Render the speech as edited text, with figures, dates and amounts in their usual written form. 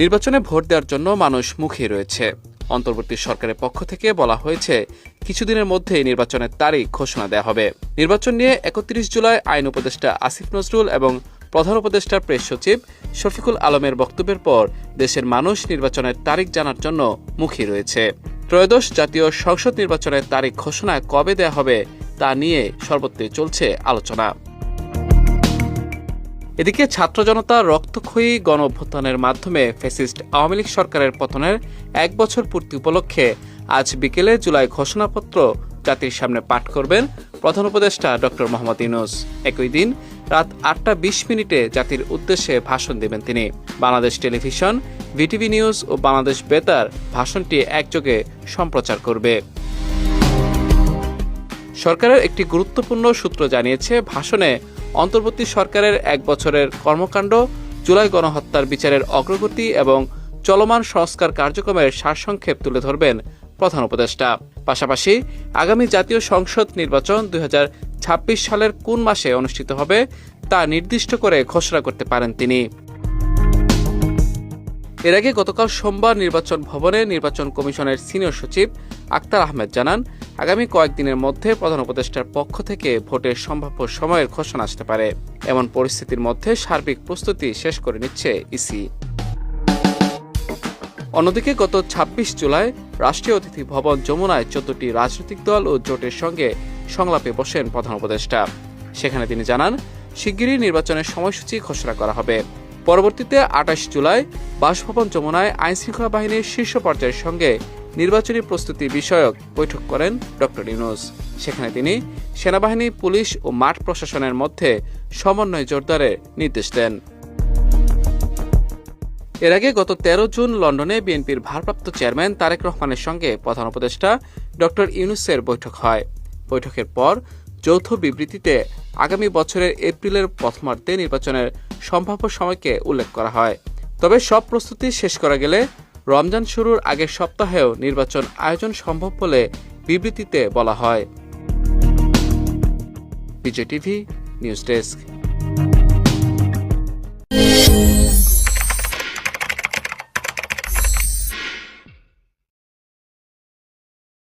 নির্বাচনে ভোট দেওয়ার জন্য মানুষ মুখিয়ে রয়েছে। অন্তর্বর্তী সরকারের পক্ষ থেকে বলা হয়েছে কিছুদিনের মধ্যেই নির্বাচনের তারিখ ঘোষণা দেওয়া হবে। নির্বাচন নিয়ে ৩১ জুলাই আইন উপদেষ্টা আসিফ নজরুল এবং প্রধান উপদেষ্টার প্রেস সচিব শফিকুল আলমের বক্তব্যের পর দেশের মানুষ নির্বাচনের তারিখ জানার জন্য মুখিয়ে রয়েছে। ত্রয়োদশ জাতীয় সংসদ নির্বাচনের তারিখ ঘোষণা কবে দেওয়া হবে তা নিয়ে সর্বত্রই চলছে আলোচনা। এদিকে ছাত্র জনতা রক্তক্ষয়ী গণ অভ্যুত্থানের মাধ্যমে ফ্যাসিস্ট আওয়ামী লীগ সরকারের পতনের ১ বছর পূর্তি উপলক্ষে আজ বিকেলে জুলাই ঘোষণাপত্র জাতির সামনে পাঠ করবেন প্রধান উপদেষ্টা ড মোহাম্মদ ইউনূস। একই দিন রাত ৮টা ২০ জাতির উদ্দেশ্যে ভাষণ দেবেন তিনি। বাংলাদেশ টেলিভিশন, ভিটিভি নিউজ ও বাংলাদেশ বেতার ভাষণটি একযোগে সম্প্রচার করবে। সরকারের একটি গুরুত্বপূর্ণ সূত্র জানিয়েছে, ভাষণে অন্তর্বর্তী সরকারের ১ বছরের কর্মকাণ্ড, জুলাই গণহত্যার বিচারের অগ্রগতি এবং চলমান সংস্কার কার্যক্রমের সারসংক্ষেপ তুলে ধরবেন প্রধান উপদেষ্টা। পাশাপাশি আগামী জাতীয় সংসদ নির্বাচন ২০২৬ সালের কোন মাসে অনুষ্ঠিত হবে তা নির্দিষ্ট করে ঘোষণা করতে পারেন তিনি। এর আগে গতকাল সোমবার নির্বাচন ভবনে নির্বাচন কমিশনের সিনিয়র সচিব আক্তার আহমেদ জানান, আগামী কয়েকদিনের মধ্যে প্রধান উপদেষ্টার পক্ষ থেকে ভোটের সম্ভাব্য সময়ের ঘোষণা আসতে পারে। এমন পরিস্থিতির মধ্যে সার্বিক প্রস্তুতি শেষ করে নিচ্ছে ইসি। অন্যদিকে গত ২৬ জুলাই রাষ্ট্রীয় অতিথি ভবন যমুনায় ১৪টি রাজনৈতিক দল ও জোটের সঙ্গে সংলাপে বসেন প্রধান উপদেষ্টা। সেখানে তিনি জানান, শিগগিরই নির্বাচনের সময়সূচি ঘোষণা করা হবে। পরবর্তীতে ২৮ জুলাই বাসভবন যমুনায় আইনশৃঙ্খলা বাহিনীর শীর্ষ পর্যায়ের সঙ্গে নির্বাচনী প্রস্তুতি বিষয়ক বৈঠক করেন ড ইউনূস। সেখানে তিনি সেনাবাহিনী, পুলিশ ও মাঠ প্রশাসনের মধ্যে সমন্বয় জোরদারের নির্দেশ দেন। এর আগে গত ১৩ জুন লন্ডনে বিএনপির ভারপ্রাপ্ত চেয়ারম্যান তারেক রহমানের সঙ্গে প্রধান উপদেষ্টা ড ইউনূসের বৈঠক হয়। বৈঠকের পর যৌথ বিবৃতিতে আগামী বছরের এপ্রিলের প্রথমার্ধে নির্বাচনের সম্ভাব্য সময়কে উল্লেখ করা হয়। তবে সব প্রস্তুতি শেষ করা গেলে রমজান শুরুর আগের সপ্তাহেও নির্বাচন আয়োজন সম্ভব বলে বিবৃতিতে বলা হয়। বিজয় টিভি নিউজ ডেস্ক।